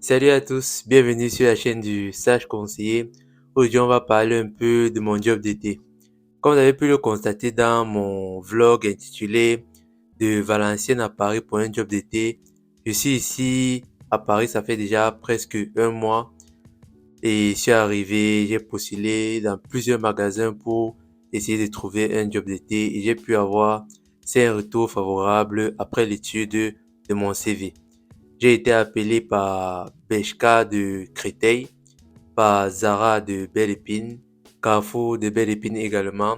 Salut à tous, bienvenue sur la chaîne du Sage Conseiller. Aujourd'hui, on va parler un peu de mon job d'été. Comme vous avez pu le constater dans mon vlog intitulé De Valenciennes à Paris pour un job d'été, je suis ici à Paris, ça fait déjà presque un mois et je suis arrivé, j'ai postulé dans plusieurs magasins pour essayer de trouver un job d'été et j'ai pu avoir 5 retours favorables après l'étude de mon CV. J'ai été appelé par Bershka de Créteil, par Zara de Belle-Épine, Carrefour de Belle-Épine également,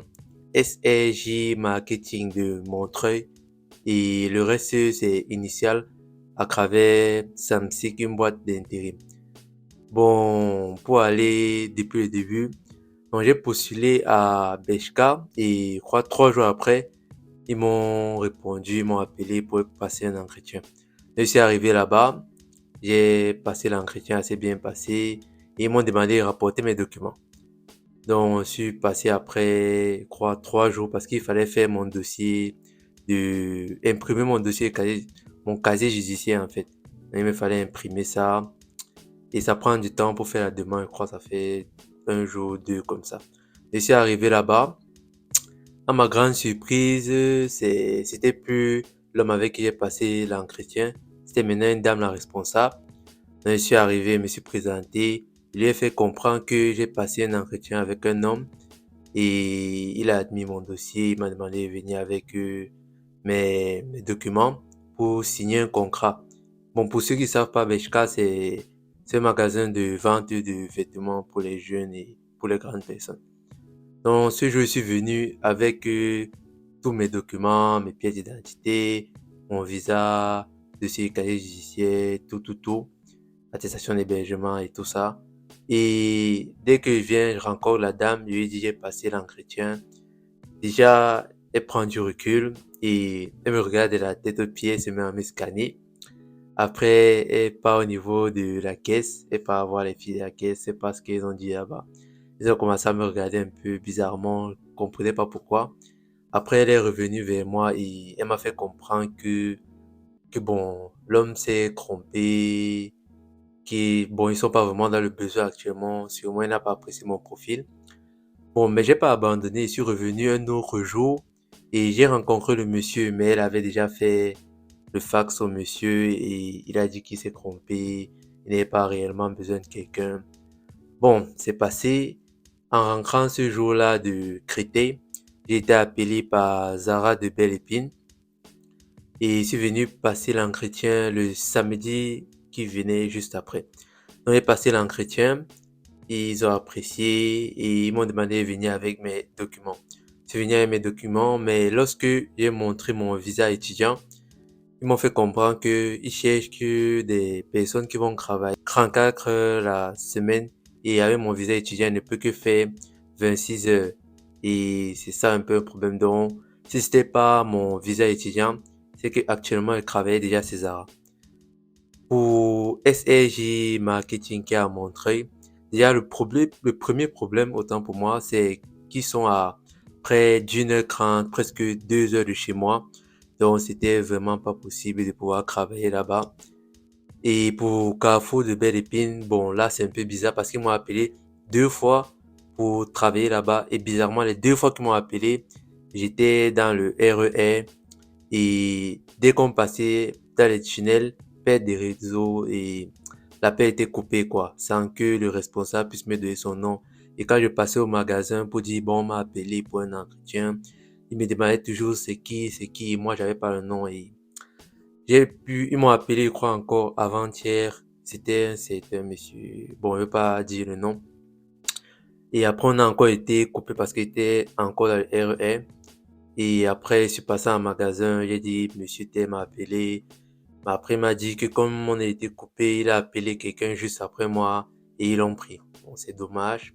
SRJ Marketing de Montreuil et le reste c'est initial à travers Samsic, une boîte d'intérim. Bon, pour aller depuis le début, donc j'ai postulé à Bershka et je crois 3 jours après, ils m'ont répondu, ils m'ont appelé pour passer un entretien. Je suis arrivé là-bas, j'ai passé l'entretien assez bien passé et ils m'ont demandé de rapporter mes documents. Donc, je suis passé après, je crois, 3 jours parce qu'il fallait faire mon dossier, imprimer mon dossier, mon casier judiciaire en fait. Donc, il me fallait imprimer ça et ça prend du temps pour faire la demande. Je crois que ça fait un jour, deux comme ça. Je suis arrivé là-bas. À ma grande surprise, c'était plus l'homme avec qui j'ai passé l'entretien. C'était maintenant une dame la responsable. Je suis arrivé, je me suis présenté. Je lui ai fait comprendre que j'ai passé un entretien avec un homme et il a admis mon dossier. Il m'a demandé de venir avec mes documents pour signer un contrat. Bon, pour ceux qui ne savent pas, Bershka, c'est un magasin de vente de vêtements pour les jeunes et pour les grandes personnes. Donc, ce jour, je suis venu avec tous mes documents, mes pièces d'identité, mon visa, dossier casier judiciaire, tout, attestation d'hébergement et tout ça. Et dès que je viens, je rencontre la dame, je lui dis j'ai passé l'entretien. Déjà, elle prend du recul et elle me regarde de la tête aux pieds, elle se met à me scanner. Après, elle part au niveau de la caisse, elle part voir les filles de la caisse, c'est pas ce qu'ils ont dit là-bas. Ils ont commencé à me regarder un peu bizarrement, je ne comprenais pas pourquoi. Après, elle est revenue vers moi et elle m'a fait comprendre que bon, l'homme s'est trompé, bon, ils sont pas vraiment dans le besoin actuellement. Sûrement, il n'a pas apprécié mon profil. Bon, mais j'ai pas abandonné. Je suis revenu un autre jour et j'ai rencontré le monsieur, mais elle avait déjà fait le fax au monsieur et il a dit qu'il s'est trompé. Il n'avait pas réellement besoin de quelqu'un. Bon, c'est passé. En rentrant ce jour-là de Créteil, j'ai été appelé par Zara de Belle-Épine et je suis venu passer l'entretien le samedi qui venait juste après. Donc, j'ai passé l'entretien, ils ont apprécié et ils m'ont demandé de venir avec mes documents. Je suis venu avec mes documents, mais lorsque j'ai montré mon visa étudiant, ils m'ont fait comprendre qu'ils cherchent que des personnes qui vont travailler 34 heures la semaine et avec mon visa étudiant, je ne peux que faire 26 heures. Et c'est ça un peu un problème. Donc, si c'était pas mon visa étudiant, c'est que actuellement je travaillais déjà à César. Pour SRJ Marketing qui a montré, déjà le premier problème, autant pour moi, c'est qu'ils sont à près d'1h30, presque 2 heures de chez moi. Donc, c'était vraiment pas possible de pouvoir travailler là-bas. Et pour Carrefour de Belle-Épine, bon, là, c'est un peu bizarre parce qu'ils m'ont appelé 2 fois pour travailler là-bas. Et bizarrement, les 2 fois qu'ils m'ont appelé, j'étais dans le RER et dès qu'on passait dans les tunnels, perte des réseaux et l'appel était coupé, quoi, sans que le responsable puisse me donner son nom. Et quand je passais au magasin pour dire, bon, on m'a appelé pour un entretien, il me demandait toujours c'est qui, et moi, j'avais pas le nom et ils m'ont appelé, je crois encore avant-hier, c'était un monsieur, bon, je veux pas dire le nom. Et après, on a encore été coupé parce qu'il était encore dans le RER. Et après, je suis passé en magasin, j'ai dit, monsieur T m'a appelé. Mais après, il m'a dit que comme on a été coupé, il a appelé quelqu'un juste après moi et ils l'ont pris. Bon, c'est dommage.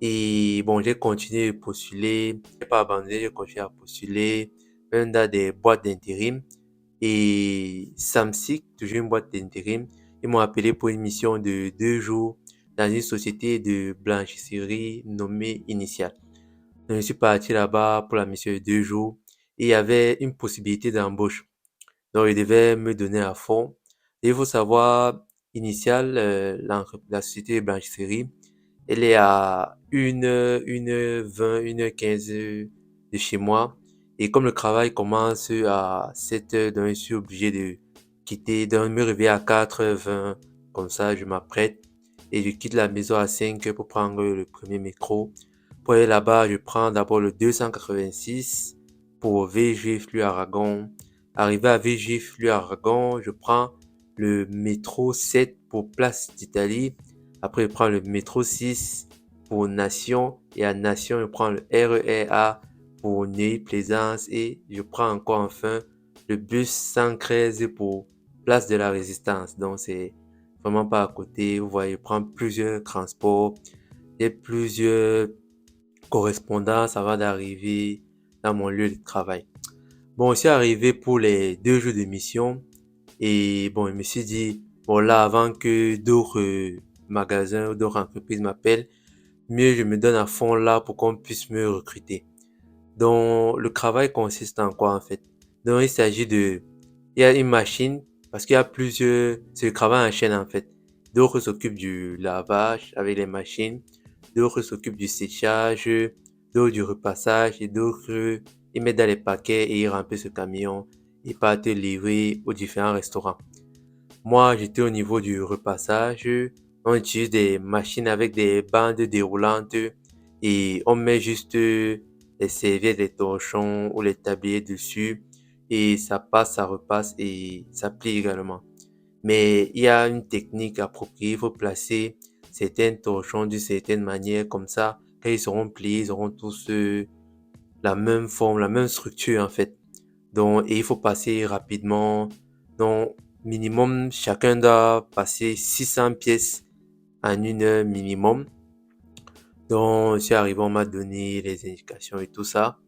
Et bon, j'ai continué de postuler. J'ai pas abandonné, j'ai continué à postuler. Même dans des boîtes d'intérim. Et Samsic, toujours une boîte d'intérim, ils m'ont appelé pour une mission de 2 jours dans une société de blanchisserie nommée Initial. Donc, je suis parti là-bas pour la mission de 2 jours et il y avait une possibilité d'embauche. Donc, ils devaient me donner à fond. Et il faut savoir, initiale, la société de blanchisserie, elle est à 1h20, 1h15 de chez moi. Et comme le travail commence à 7h, donc je suis obligé de quitter, donc me réveiller à 4h20. Comme ça, je m'apprête et je quitte la maison à 5h pour prendre le premier métro. Pour aller là-bas, je prends d'abord le 286 pour Villejuif-Luz-Aragon. Arrivé à Villejuif-Luz-Aragon, je prends le métro 7 pour Place d'Italie. Après, je prends le métro 6 pour Nation. Et à Nation, je prends le RER A pour Neuilly-Plaisance. Et je prends encore enfin le bus 113 pour Place de la Résistance. Donc, c'est vraiment pas à côté. Vous voyez, je prends plusieurs transports et plusieurs correspondances avant d'arriver dans mon lieu de travail. Bon, je suis arrivé pour les 2 jours de mission. Et bon, je me suis dit, bon là, avant que d'autres magasins ou d'autres entreprises m'appellent, mieux je me donne à fond là pour qu'on puisse me recruter. Donc, le travail consiste en quoi en fait? Donc, il s'agit de, il y a une machine, parce qu'il y a plusieurs, c'est le travail en chaîne en fait. D'autres s'occupent du lavage avec les machines, d'autres s'occupent du séchage, d'autres du repassage et d'autres, ils mettent dans les paquets et ils remplissent ce camion et partent livrer aux différents restaurants. Moi, j'étais au niveau du repassage. On utilise des machines avec des bandes déroulantes et on met juste les serviettes, les torchons ou les tabliers dessus et ça passe, ça repasse et ça plie également. Mais il y a une technique appropriée. Il faut placer certains torchons d'une certaine manière comme ça. Quand ils seront pliés, ils auront tous la même forme, la même structure en fait. Donc, et il faut passer rapidement. Donc, minimum, chacun doit passer 600 pièces en 1 heure minimum. Donc, je suis arrivé, on m'a donné les indications et tout ça.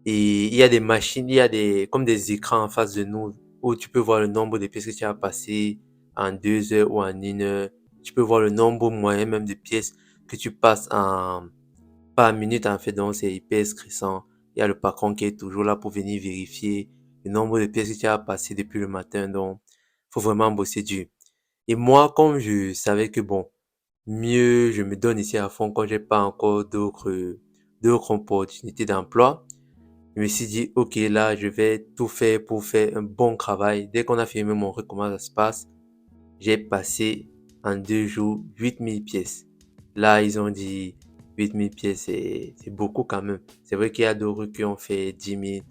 Et il y a des machines, il y a comme des écrans en face de nous où tu peux voir le nombre de pièces que tu as passées en 2 heures ou en 1 heure. Tu peux voir le nombre moyen même de pièces que tu passes par minute en fait. Donc, c'est hyper stressant. Il y a le patron qui est toujours là pour venir vérifier le nombre de pièces que tu as passées depuis le matin. Donc, faut vraiment bosser dur. Et moi, comme je savais que bon, mieux je me donne ici à fond quand j'ai pas encore d'autres opportunités d'emploi. Je me suis dit, ok, là, je vais tout faire pour faire un bon travail. Dès qu'on a filmé mon comment ça se passe, j'ai passé en 2 jours 8000 pièces. Là, ils ont dit 8000 pièces, c'est beaucoup quand même. C'est vrai qu'il y a d'autres qui ont fait 10 000.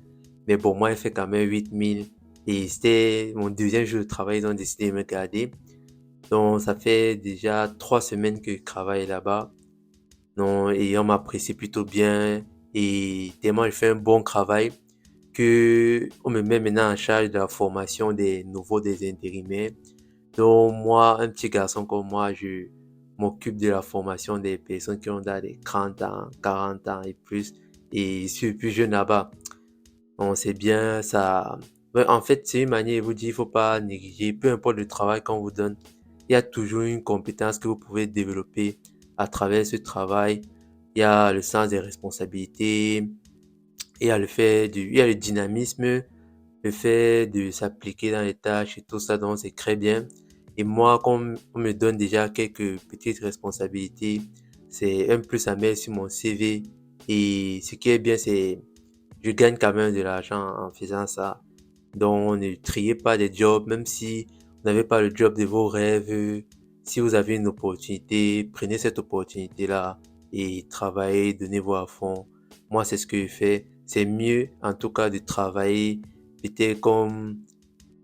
Mais bon, moi, j'ai fait quand même 8000. Et c'était mon deuxième jour de travail. Ils ont décidé de me garder. Donc, ça fait déjà 3 semaines que je travaille là-bas. Donc, et on m'apprécie plutôt bien. Et tellement je fais un bon travail que on me met maintenant en charge de la formation des nouveaux, des intérimaires. Donc, moi, un petit garçon comme moi, je m'occupe de la formation des personnes qui ont dans les 30 ans, 40 ans et plus. Et je suis le plus jeune là-bas. On sait bien, ça. Ouais, en fait, c'est une manière de vous dire, il ne faut pas négliger, peu importe le travail qu'on vous donne, il y a toujours une compétence que vous pouvez développer à travers ce travail. Il y a le sens des responsabilités, il y a le dynamisme, le fait de s'appliquer dans les tâches et tout ça, donc c'est très bien. Et moi, comme on me donne déjà quelques petites responsabilités, c'est un plus à mettre sur mon CV. Et ce qui est bien, c'est je gagne quand même de l'argent en faisant ça. Donc, ne triez pas des jobs, même si vous n'avez pas le job de vos rêves. Si vous avez une opportunité, prenez cette opportunité-là et travaillez, donnez-vous à fond. Moi, c'est ce que je fais. C'est mieux, en tout cas, de travailler peut-être comme,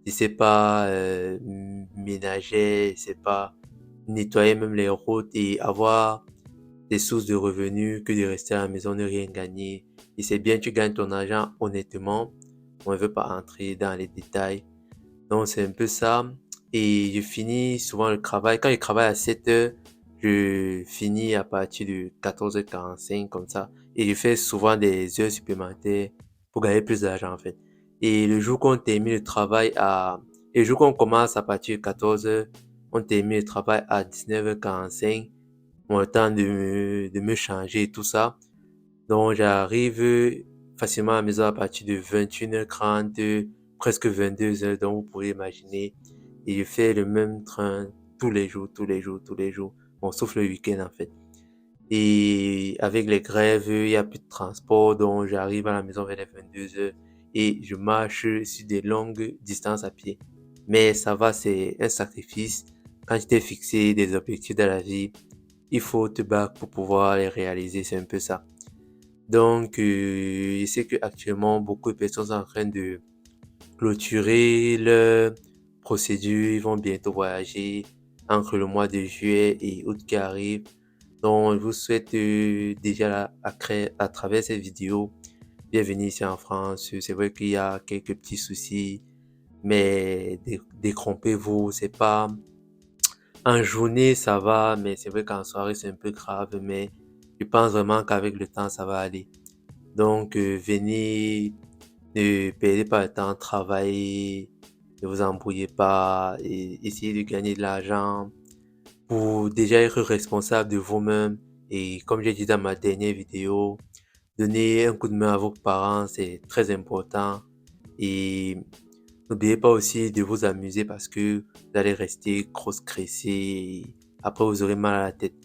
je sais pas, ménager, je sais pas, nettoyer même les routes et avoir des sources de revenus que de rester à la maison, ne rien gagner. Et c'est bien, tu gagnes ton argent honnêtement. On ne veut pas entrer dans les détails. Donc, c'est un peu ça. Et je finis souvent le travail. Quand je travaille à 7 heures, je finis à partir de 14h45 comme ça. Et je fais souvent des heures supplémentaires pour gagner plus d'argent en fait. Et le jour qu'on termine le travail et le jour qu'on commence à partir de 14 heures, on termine le travail à 19h45. Bon, le temps de me changer et tout ça. Donc, j'arrive facilement à la maison à partir de 21h30, presque 22 heures. Donc, vous pourrez imaginer. Et je fais le même train tous les jours, tous les jours, tous les jours. Bon, sauf le week-end en fait. Et avec les grèves, il n'y a plus de transport, donc j'arrive à la maison vers les 22 heures et je marche sur des longues distances à pied. Mais ça va, c'est un sacrifice. Quand tu t'es fixé des objectifs dans la vie, il faut te battre pour pouvoir les réaliser, c'est un peu ça. Donc, je sais que actuellement beaucoup de personnes sont en train de clôturer leur procédure, ils vont bientôt voyager entre le mois de juillet et août qui arrive. Donc, je vous souhaite déjà à travers cette vidéo, bienvenue ici en France. C'est vrai qu'il y a quelques petits soucis, mais détrompez-vous, c'est pas en journée ça va, mais c'est vrai qu'en soirée c'est un peu grave, mais je pense vraiment qu'avec le temps ça va aller. Donc, venez, ne perdez pas le temps, travaillez, ne vous embrouillez pas et essayez de gagner de l'argent pour déjà être responsable de vous-même. Et comme j'ai dit dans ma dernière vidéo, donner un coup de main à vos parents, c'est très important. Et n'oubliez pas aussi de vous amuser parce que vous allez rester trop stressé et après vous aurez mal à la tête.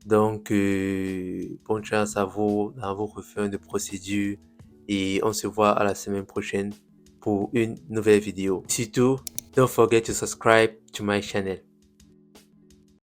Donc, bonne chance à vous dans vos refaits de procédure et on se voit à la semaine prochaine pour une nouvelle vidéo. Surtout, don't forget to subscribe to my channel.